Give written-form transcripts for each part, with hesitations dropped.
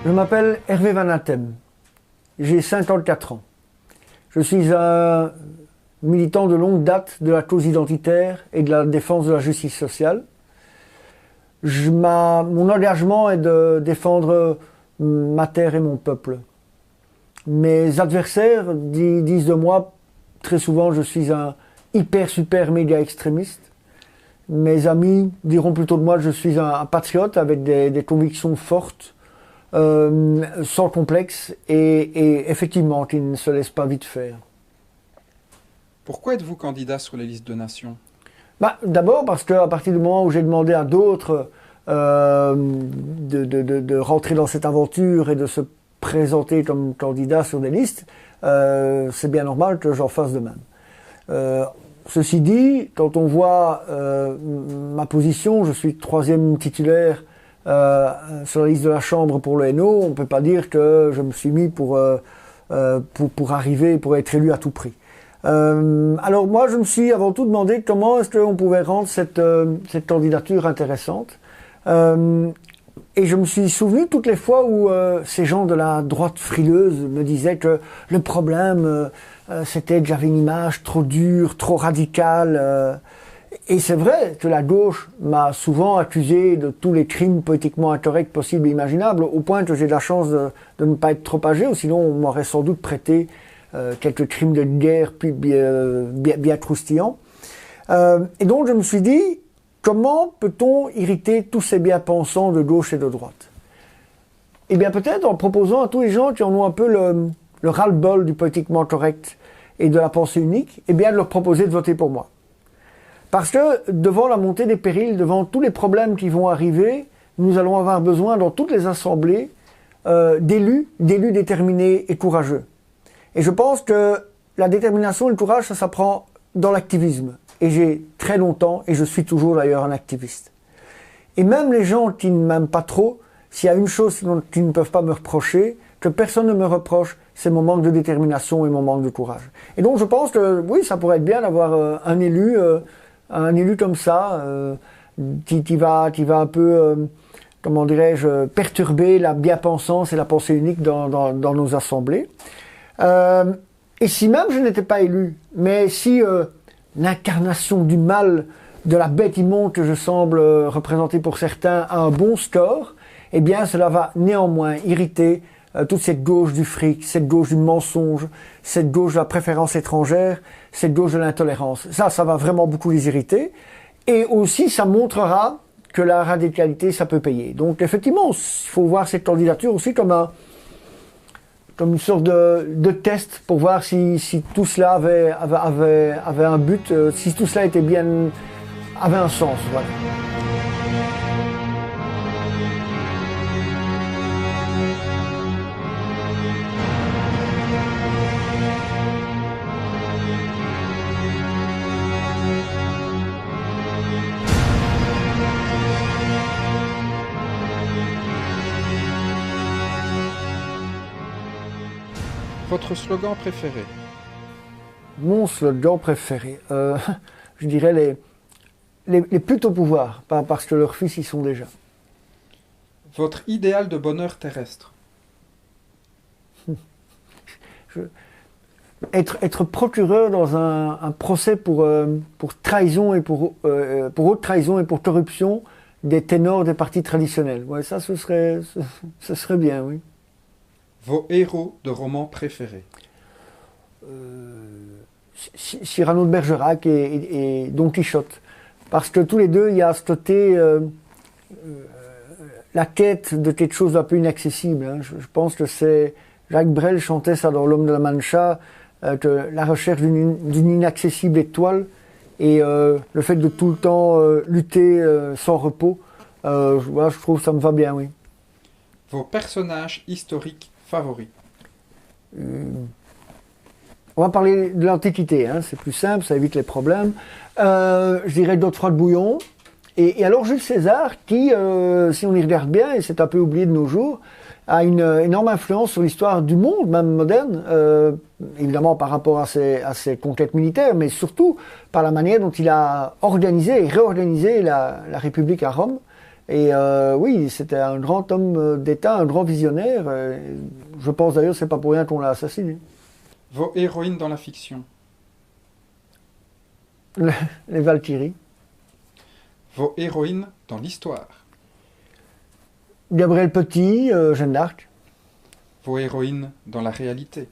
Je m'appelle Hervé Van Atem, j'ai 54 ans. Je suis un militant de longue date de la cause identitaire et de la défense de la justice sociale. Mon engagement est de défendre ma terre et mon peuple. Mes adversaires disent de moi, très souvent, je suis un super média extrémiste. Mes amis diront plutôt de moi que je suis un patriote avec des convictions fortes, sans complexe et effectivement qui ne se laisse pas vite faire. Pourquoi êtes-vous candidat sur les listes de nations ? D'abord parce qu'à partir du moment où j'ai demandé à d'autres de rentrer dans cette aventure et de se présenter comme candidat sur des listes, c'est bien normal que j'en fasse de même. Ceci dit, quand on voit ma position, je suis troisième titulaire sur la liste de la Chambre pour le Hainaut, on ne peut pas dire que je me suis mis pour arriver, pour être élu à tout prix. Alors moi, je me suis avant tout demandé comment est-ce qu'on pouvait rendre cette candidature intéressante. Et je me suis souvenu toutes les fois où ces gens de la droite frileuse me disaient que le problème, c'était que j'avais une image trop dure, trop radicale. Et c'est vrai que la gauche m'a souvent accusé de tous les crimes politiquement incorrects possibles et imaginables, au point que j'ai de la chance de ne pas être trop âgé, ou sinon on m'aurait sans doute prêté quelques crimes de guerre puis bien croustillants. Et donc je me suis dit, comment peut-on irriter tous ces bien-pensants de gauche et de droite ? Eh bien peut-être en proposant à tous les gens qui en ont un peu le ras-le-bol du politiquement correct et de la pensée unique, eh bien de leur proposer de voter pour moi. Parce que devant la montée des périls, devant tous les problèmes qui vont arriver, nous allons avoir besoin dans toutes les assemblées d'élus déterminés et courageux. Et je pense que la détermination et le courage, ça s'apprend dans l'activisme. Et j'ai très longtemps, et je suis toujours d'ailleurs un activiste. Et même les gens qui ne m'aiment pas trop, s'il y a une chose qu'ils ne peuvent pas me reprocher, que personne ne me reproche, c'est mon manque de détermination et mon manque de courage. Et donc je pense que oui, ça pourrait être bien d'avoir un élu comme ça, qui va un peu, comment dirais-je, perturber la bien-pensance et la pensée unique dans nos assemblées. Et si même je n'étais pas élu, mais si l'incarnation du mal, de la bête immonde que je semble représenter pour certains a un bon score, eh bien cela va néanmoins irriter toute cette gauche du fric, cette gauche du mensonge, cette gauche de la préférence étrangère, cette gauche de l'intolérance. Ça va vraiment beaucoup les irriter. Et aussi, ça montrera que la radicalité, ça peut payer. Donc effectivement, il faut voir cette candidature aussi comme une sorte de test pour voir si tout cela avait un but, si tout cela avait un sens. Voilà. Votre slogan préféré ? Mon slogan préféré, je dirais les putes au pouvoir, parce que leurs fils y sont déjà. Votre idéal de bonheur terrestre ? Être procureur dans un procès pour trahison et pour haute trahison et pour corruption des ténors des partis traditionnels. Ouais, ça, ce serait bien, oui. Vos héros de romans préférés ? Cyrano de Bergerac et Don Quichotte. Parce que tous les deux, il y a ce côté, la quête de quelque chose d'un peu inaccessible. Hein. Je pense que c'est Jacques Brel chantait ça dans L'Homme de la Mancha, que la recherche d'une inaccessible étoile et le fait de tout le temps lutter sans repos, je trouve que ça me va bien, oui. Vos personnages historiques favoris ? On va parler de l'Antiquité, hein, c'est plus simple, ça évite les problèmes. Je dirais Godefroy de Bouillon. Et alors Jules César, qui, si on y regarde bien, et c'est un peu oublié de nos jours, a une énorme influence sur l'histoire du monde, même moderne, évidemment par rapport à ses conquêtes militaires, mais surtout par la manière dont il a organisé et réorganisé la République à Rome. Et oui, c'était un grand homme d'État, un grand visionnaire. Je pense d'ailleurs que c'est pas pour rien qu'on l'a assassiné. Vos héroïnes dans la fiction. Les Valkyries. Vos héroïnes dans l'histoire. Gabriel Petit, Jeanne d'Arc. Vos héroïnes dans la réalité.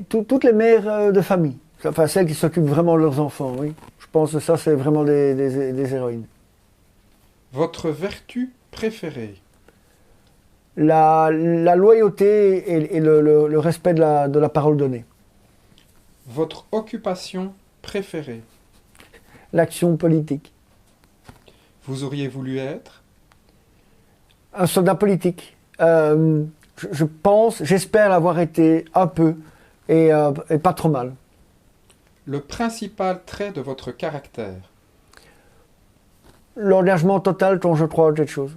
Toutes les mères de famille. Enfin, celles qui s'occupent vraiment de leurs enfants, oui. Je pense que ça, c'est vraiment des héroïnes. Votre vertu préférée. La loyauté et le respect de la parole donnée. Votre occupation préférée. L'action politique. Vous auriez voulu être? Un soldat politique. Je pense, j'espère l'avoir été un peu et pas trop mal. Le principal trait de votre caractère. L'engagement total quand je crois à quelque chose.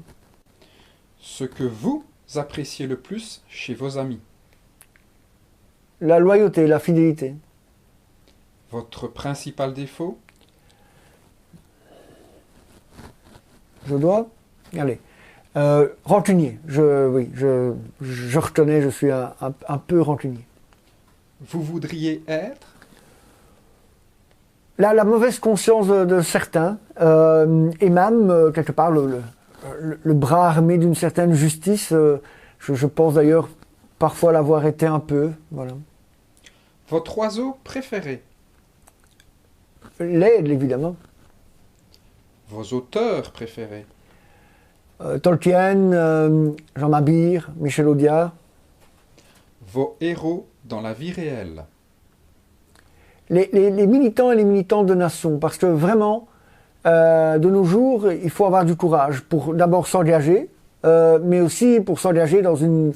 Ce que vous appréciez le plus chez vos amis. La loyauté, la fidélité. Votre principal défaut. Je dois? Allez. Rancunier. Je reconnais, je suis un peu rancunier. Vous voudriez être? La mauvaise conscience de certains, et même, quelque part, le bras armé d'une certaine justice, je pense d'ailleurs parfois l'avoir été un peu, voilà. Votre oiseau préféré? L'aigle, évidemment. Vos auteurs préférés? Tolkien, Jean Mabir, Michel Audiard. Vos héros dans la vie réelle? Les militants et les militantes de nation, parce que vraiment, de nos jours, il faut avoir du courage pour d'abord s'engager, mais aussi pour s'engager dans une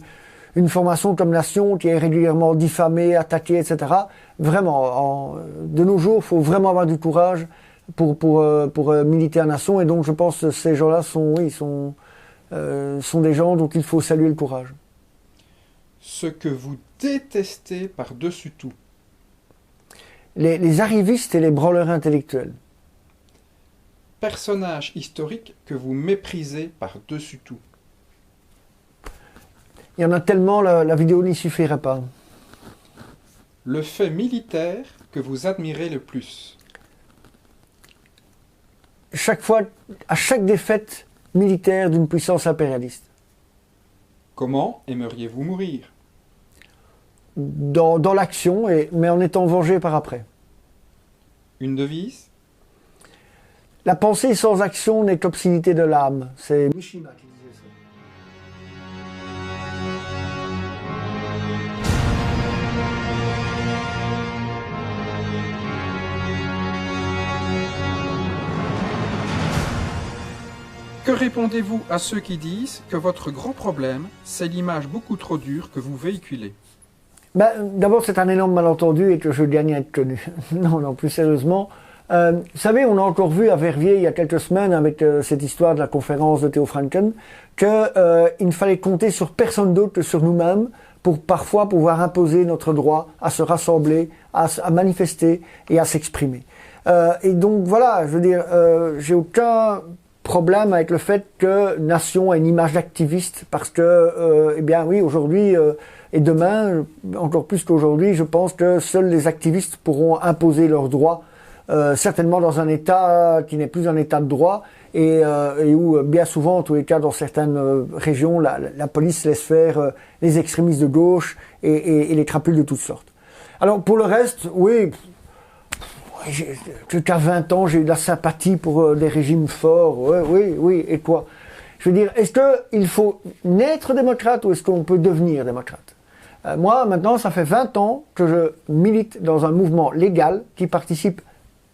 formation comme Nation qui est régulièrement diffamée, attaquée, etc. Vraiment, de nos jours, il faut vraiment avoir du courage pour militer à Nation, et donc je pense que ces gens-là sont des gens dont il faut saluer le courage. Ce que vous détestez par-dessus tout? Les arrivistes et les branleurs intellectuels. Personnage historique que vous méprisez par-dessus tout? Il y en a tellement, la vidéo n'y suffirait pas. Le fait militaire que vous admirez le plus? À chaque défaite militaire d'une puissance impérialiste. Comment aimeriez-vous mourir? Dans l'action, mais en étant vengé par après. Une devise? La pensée sans action n'est qu'obscénité de l'âme. C'est Mishima qui disait ça. Que répondez-vous à ceux qui disent que votre gros problème, c'est l'image beaucoup trop dure que vous véhiculez? D'abord, c'est un énorme malentendu et que je gagne à être connu. Non, plus sérieusement. Vous savez, on a encore vu à Verviers il y a quelques semaines avec cette histoire de la conférence de Theo Franken qu'il ne fallait compter sur personne d'autre que sur nous-mêmes pour parfois pouvoir imposer notre droit à se rassembler, à manifester et à s'exprimer. Et donc voilà, je veux dire, j'ai aucun problème avec le fait que Nation a une image d'activiste parce que, eh bien oui, aujourd'hui et demain, encore plus qu'aujourd'hui, je pense que seuls les activistes pourront imposer leurs droits, certainement dans un État qui n'est plus un État de droit et où bien souvent, en tous les cas, dans certaines régions, la police laisse faire les extrémistes de gauche et les crapules de toutes sortes. Alors pour le reste, oui, qu'à 20 ans, j'ai eu de la sympathie pour des régimes forts, oui, et quoi? Je veux dire, est-ce qu'il faut naître démocrate ou est-ce qu'on peut devenir démocrate? Moi, maintenant, ça fait 20 ans que je milite dans un mouvement légal qui participe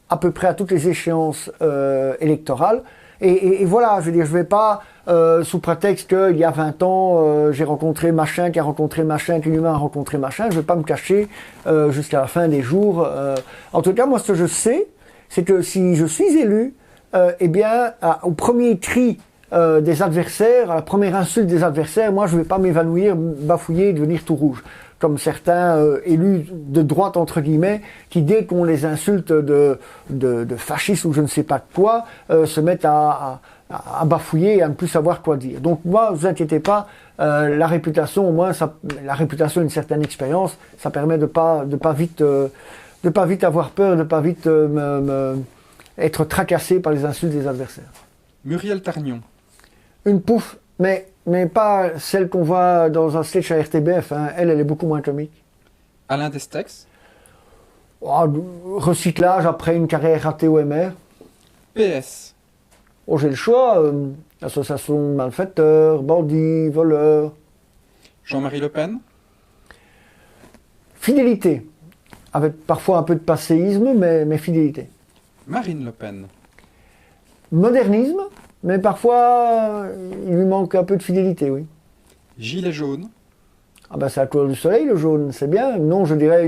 à peu près à toutes les échéances électorales. Et voilà, je veux dire, je vais pas, sous prétexte qu'il y a 20 ans, j'ai rencontré machin, qui a rencontré machin, qui lui a rencontré machin, je vais pas me cacher jusqu'à la fin des jours. En tout cas, moi, ce que je sais, c'est que si je suis élu, eh bien, au premier cri des adversaires, à la première insulte des adversaires, moi je ne vais pas m'évanouir, bafouiller et devenir tout rouge. comme certains élus de droite entre guillemets, qui dès qu'on les insulte de fascistes ou je ne sais pas quoi, se mettent à bafouiller et à ne plus savoir quoi dire. Donc moi, vous inquiétez pas, la réputation au moins, la réputation d'une certaine expérience, ça permet de pas vite avoir peur, de pas vite être tracassé par les insultes des adversaires. Muriel Targnon. Une pouffe, mais pas celle qu'on voit dans un sketch à RTBF, hein. Elle est beaucoup moins comique. Alain Destex. Oh, recyclage après une carrière ratée au MR. PS. Oh, j'ai le choix, association de malfaiteurs, bandits, voleurs. Jean-Marie Le Pen. Fidélité, avec parfois un peu de passéisme, mais fidélité. Marine Le Pen. Modernisme, mais parfois il lui manque un peu de fidélité, oui. Gilet jaune. Ah ben c'est la couleur du soleil, le jaune, c'est bien. Non, je dirais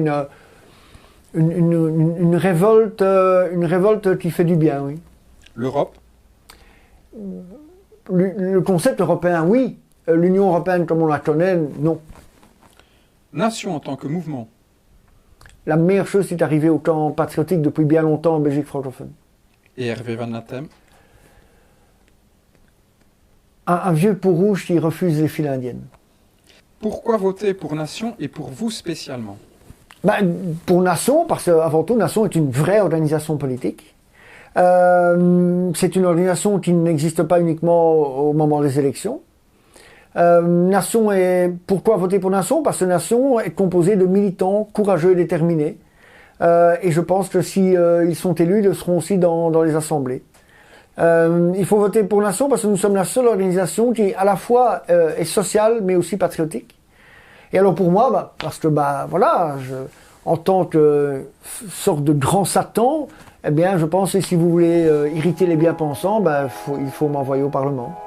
une révolte qui fait du bien, oui. L'Europe. Le concept européen, oui. L'Union européenne, comme on la connaît, non. Nation en tant que mouvement. La meilleure chose qui est arrivée au camp patriotique depuis bien longtemps en Belgique francophone. Et Hervé Van Latem. Un vieux peau rouge qui refuse les files indiennes. Pourquoi voter pour Nation et pour vous spécialement? Pour Nation, parce qu'avant tout, Nation est une vraie organisation politique. C'est une organisation qui n'existe pas uniquement au moment des élections. Nation pourquoi voter pour Nation? Parce que Nation est composée de militants courageux et déterminés. Et je pense que si ils sont élus, ils le seront aussi dans les assemblées. Il faut voter pour Nation parce que nous sommes la seule organisation qui à la fois est sociale mais aussi patriotique. Et alors pour moi, parce que voilà, en tant que sorte de grand Satan, eh bien je pense que si vous voulez irriter les bien-pensants, il faut m'envoyer au Parlement.